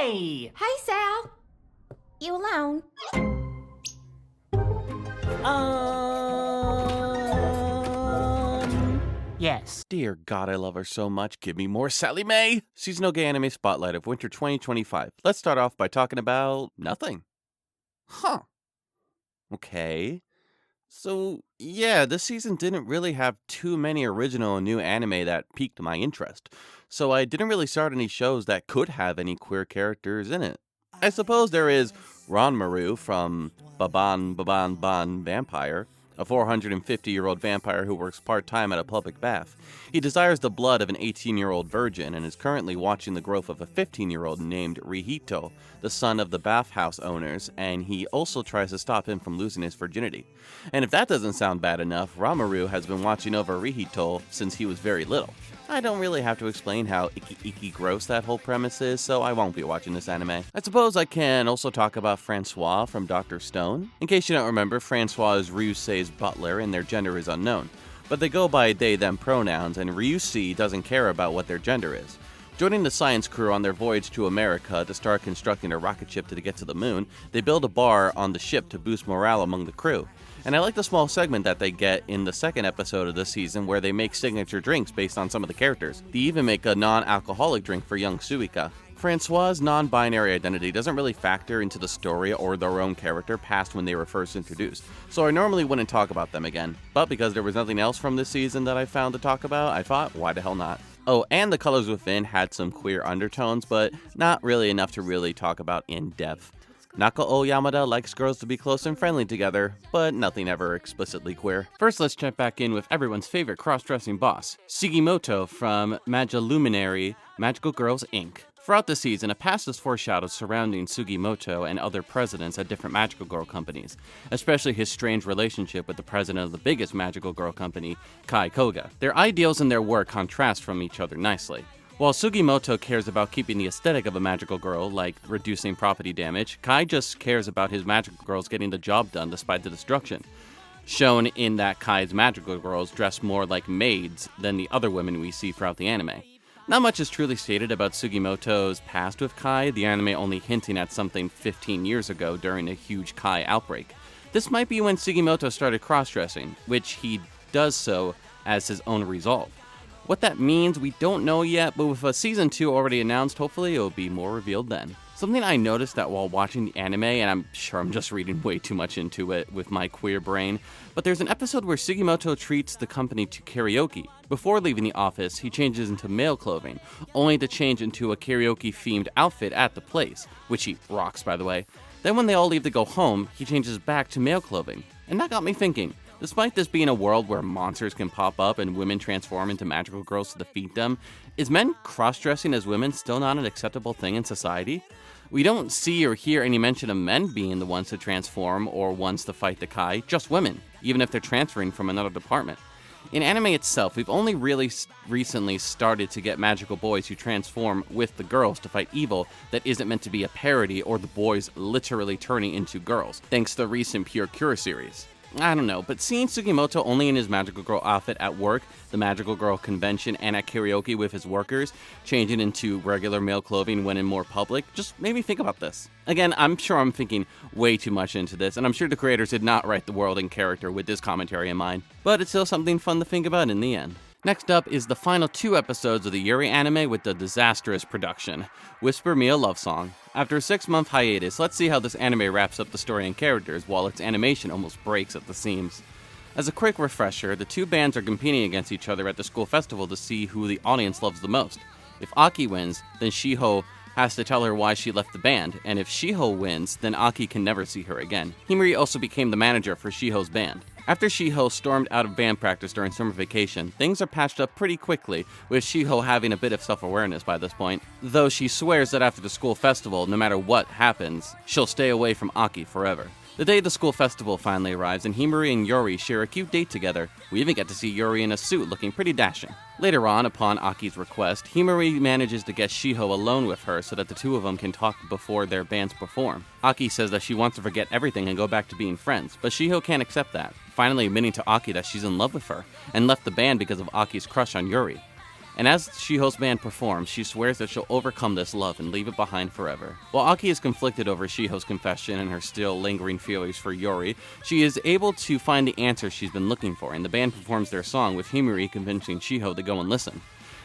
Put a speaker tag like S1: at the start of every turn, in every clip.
S1: Hey!
S2: Hey, Sal. You alone?
S1: Yes.
S3: Dear God, I love her so much. Give me more Sally Mae! Seasonal Gay Anime Spotlight of Winter 2025. Let's start off by talking about nothing. Huh. Okay. So, yeah, this season didn't really have too many original and new anime that piqued my interest. So I didn't really start any shows that could have any queer characters in it. I suppose there is Ranmaru from Baban Baban Ban Vampire, a 450-year-old vampire who works part-time at a public bath. He desires the blood of an 18-year-old virgin and is currently watching the growth of a 15-year-old named Rihito, the son of the bathhouse owners, and he also tries to stop him from losing his virginity. And if that doesn't sound bad enough, Ranmaru has been watching over Rihito since he was very little. I don't really have to explain how icky gross that whole premise is, so I won't be watching this anime. I suppose I can also talk about Francois from Dr. Stone. In case you don't remember, Francois is Ryusei's butler and their gender is unknown. But they go by they-them pronouns, and Ryusei doesn't care about what their gender is. Joining the science crew on their voyage to America to start constructing a rocket ship to get to the moon, they build a bar on the ship to boost morale among the crew. And I like the small segment that they get in the second episode of this season where they make signature drinks based on some of the characters. They even make a non-alcoholic drink for young Suika. Francois' non-binary identity doesn't really factor into the story or their own character past when they were first introduced, so I normally wouldn't talk about them again. But because there was nothing else from this season that I found to talk about, I thought, why the hell not? Oh, and The Colors Within had some queer undertones, but not really enough to really talk about in depth. Nakao Yamada likes girls to be close and friendly together, but nothing ever explicitly queer. First, let's check back in with everyone's favorite cross-dressing boss, Sugimoto from Magiluminary Magical Girls Inc. Throughout the season, a past is foreshadowed surrounding Sugimoto and other presidents at different magical girl companies, especially his strange relationship with the president of the biggest magical girl company, Kai Koga. Their ideals and their work contrast from each other nicely. While Sugimoto cares about keeping the aesthetic of a magical girl, like reducing property damage, Kai just cares about his magical girls getting the job done despite the destruction. Shown in that Kai's magical girls dress more like maids than the other women we see throughout the anime. Not much is truly stated about Sugimoto's past with Kai, the anime only hinting at something 15 years ago during a huge Kai outbreak. This might be when Sugimoto started cross-dressing, which he does so as his own resolve. What that means, we don't know yet, but with a season 2 already announced, hopefully it will be more revealed then. Something I noticed that while watching the anime, and I'm sure I'm just reading way too much into it with my queer brain, but there's an episode where Sugimoto treats the company to karaoke. Before leaving the office, he changes into male clothing, only to change into a karaoke-themed outfit at the place, which he rocks, by the way. Then when they all leave to go home, he changes back to male clothing. And that got me thinking. Despite this being a world where monsters can pop up and women transform into magical girls to defeat them, is men cross-dressing as women still not an acceptable thing in society? We don't see or hear any mention of men being the ones to transform or ones to fight the Kai, just women, even if they're transferring from another department. In anime itself, we've only really recently started to get magical boys who transform with the girls to fight evil that isn't meant to be a parody or the boys literally turning into girls, thanks to the recent Pure Cure series. I don't know, but seeing Sugimoto only in his magical girl outfit at work, the magical girl convention, and at karaoke with his workers, changing into regular male clothing when in more public, just made me think about this. Again, I'm sure I'm thinking way too much into this, and I'm sure the creators did not write the world and character with this commentary in mind, but it's still something fun to think about in the end. Next up is the final 2 episodes of the Yuri anime with the disastrous production, Whisper Me a Love Song. After a 6-month hiatus, let's see how this anime wraps up the story and characters while its animation almost breaks at the seams. As a quick refresher, the 2 bands are competing against each other at the school festival to see who the audience loves the most. If Aki wins, then Shiho has to tell her why she left the band, and if Shiho wins, then Aki can never see her again. Himari also became the manager for Shiho's band. After Shiho stormed out of band practice during summer vacation, things are patched up pretty quickly, with Shiho having a bit of self-awareness by this point, though she swears that after the school festival, no matter what happens, she'll stay away from Aki forever. The day the school festival finally arrives, and Himari and Yuri share a cute date together. We even get to see Yuri in a suit looking pretty dashing. Later on, upon Aki's request, Himari manages to get Shiho alone with her so that the 2 of them can talk before their bands perform. Aki says that she wants to forget everything and go back to being friends, but Shiho can't accept that, finally admitting to Aki that she's in love with her, and left the band because of Aki's crush on Yuri. And as Shiho's band performs, she swears that she'll overcome this love and leave it behind forever. While Aki is conflicted over Shiho's confession and her still lingering feelings for Yori, she is able to find the answer she's been looking for, and the band performs their song with Himuri convincing Shiho to go and listen.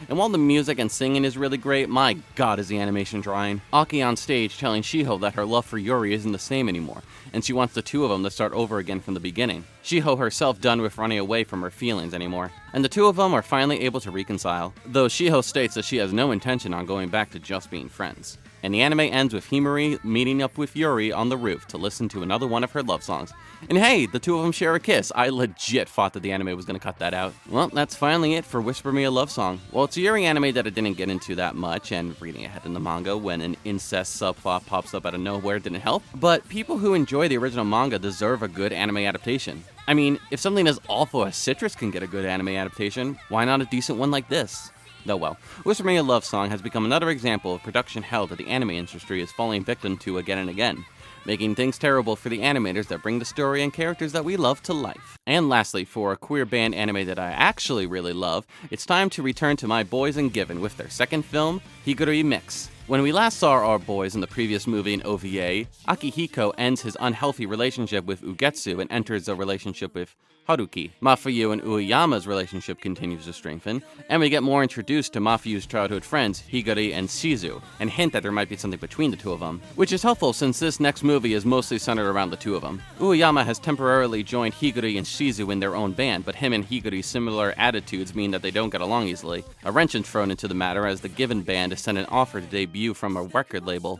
S3: And while the music and singing is really great, my god is the animation drawing. Aki on stage telling Shiho that her love for Yuri isn't the same anymore, and she wants the two of them to start over again from the beginning. Shiho herself done with running away from her feelings anymore, and the two of them are finally able to reconcile, though Shiho states that she has no intention on going back to just being friends. And the anime ends with Himuri meeting up with Yuri on the roof to listen to another one of her love songs. And hey, the two of them share a kiss. I legit thought that the anime was going to cut that out. Well, that's finally it for Whisper Me a Love Song. Well, it's a Yuri anime that I didn't get into that much, and reading ahead in the manga when an incest subplot pops up out of nowhere didn't help. But people who enjoy the original manga deserve a good anime adaptation. I mean, if something as awful as Citrus can get a good anime adaptation, why not a decent one like this? Oh well, Whisper Me a Love Song has become another example of production hell that the anime industry is falling victim to again and again, making things terrible for the animators that bring the story and characters that we love to life. And lastly, for a queer band anime that I actually really love, it's time to return to my boys in Given with their second film, Higurui Mix. When we last saw our boys in the previous movie in OVA, Akihiko ends his unhealthy relationship with Ugetsu and enters a relationship with Haruki. Mafuyu and Ueyama's relationship continues to strengthen, and we get more introduced to Mafuyu's childhood friends, Higuri and Shizu, and hint that there might be something between the two of them, which is helpful since this next movie is mostly centered around the two of them. Ueyama has temporarily joined Higuri and Shizu in their own band, but him and Higuri's similar attitudes mean that they don't get along easily. A wrench is thrown into the matter as the Given band is sent an offer to debut from a record label.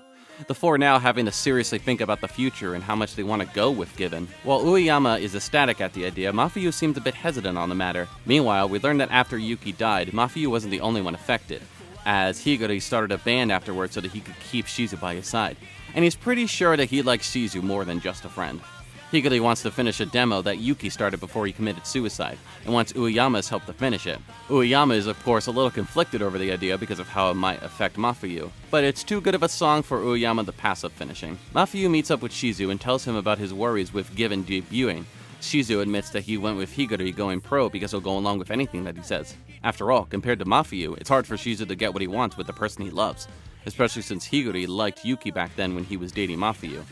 S3: The four now having to seriously think about the future and how much they want to go with Given. While Ueyama is ecstatic at the idea, Mafuyu seems a bit hesitant on the matter. Meanwhile, we learn that after Yuki died, Mafuyu wasn't the only one affected, as Higuri started a band afterwards so that he could keep Shizu by his side. And he's pretty sure that he likes Shizu more than just a friend. Higuri wants to finish a demo that Yuki started before he committed suicide, and wants Ueyama's help to finish it. Ueyama is of course a little conflicted over the idea because of how it might affect Mafuyu, but it's too good of a song for Ueyama to pass up finishing. Mafuyu meets up with Shizu and tells him about his worries with Given debuting. Shizu admits that he went with Higuri going pro because he'll go along with anything that he says. After all, compared to Mafuyu, it's hard for Shizu to get what he wants with the person he loves, especially since Higuri liked Yuki back then when he was dating Mafuyu.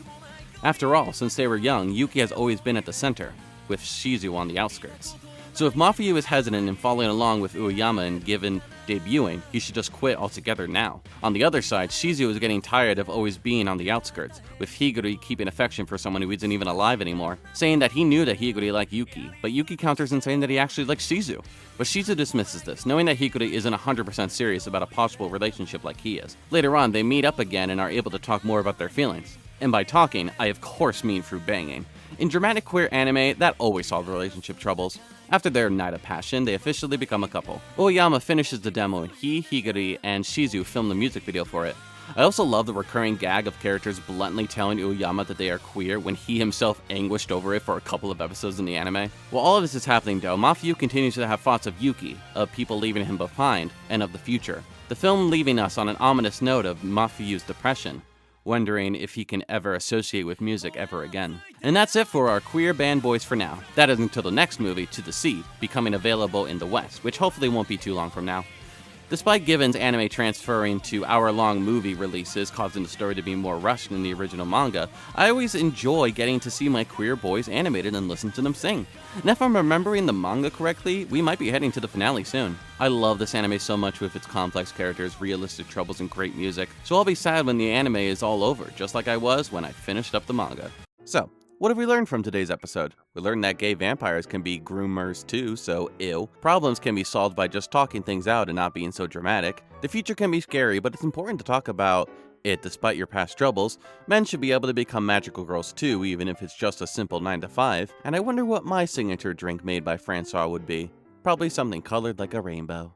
S3: After all, since they were young, Yuki has always been at the center, with Shizu on the outskirts. So if Mafuyu is hesitant in following along with Ueyama and Given debuting, he should just quit altogether now. On the other side, Shizu is getting tired of always being on the outskirts, with Higuri keeping affection for someone who isn't even alive anymore, saying that he knew that Higuri liked Yuki, but Yuki counters in saying that he actually likes Shizu. But Shizu dismisses this, knowing that Higuri isn't 100% serious about a possible relationship like he is. Later on, they meet up again and are able to talk more about their feelings. And by talking, I of course mean through banging. In dramatic queer anime, that always solves relationship troubles. After their night of passion, they officially become a couple. Ueyama finishes the demo and he, Higuri, and Shizu film the music video for it. I also love the recurring gag of characters bluntly telling Ueyama that they are queer when he himself anguished over it for a couple of episodes in the anime. While all of this is happening though, Mafuyu continues to have thoughts of Yuki, of people leaving him behind, and of the future. The film leaving us on an ominous note of Mafuyu's depression, wondering if he can ever associate with music ever again. And that's it for our queer band boys for now. That is until the next movie, To the Sea, becoming available in the West, which hopefully won't be too long from now. Despite Given's anime transferring to hour-long movie releases, causing the story to be more rushed than the original manga, I always enjoy getting to see my queer boys animated and listen to them sing. And if I'm remembering the manga correctly, we might be heading to the finale soon. I love this anime so much with its complex characters, realistic troubles, and great music, so I'll be sad when the anime is all over, just like I was when I finished up the manga. So, what have we learned from today's episode? We learned that gay vampires can be groomers too, so ew. Problems can be solved by just talking things out and not being so dramatic. The future can be scary, but it's important to talk about it despite your past troubles. Men should be able to become magical girls too, even if it's just a simple 9 to 5. And I wonder what my signature drink made by Francois would be. Probably something colored like a rainbow.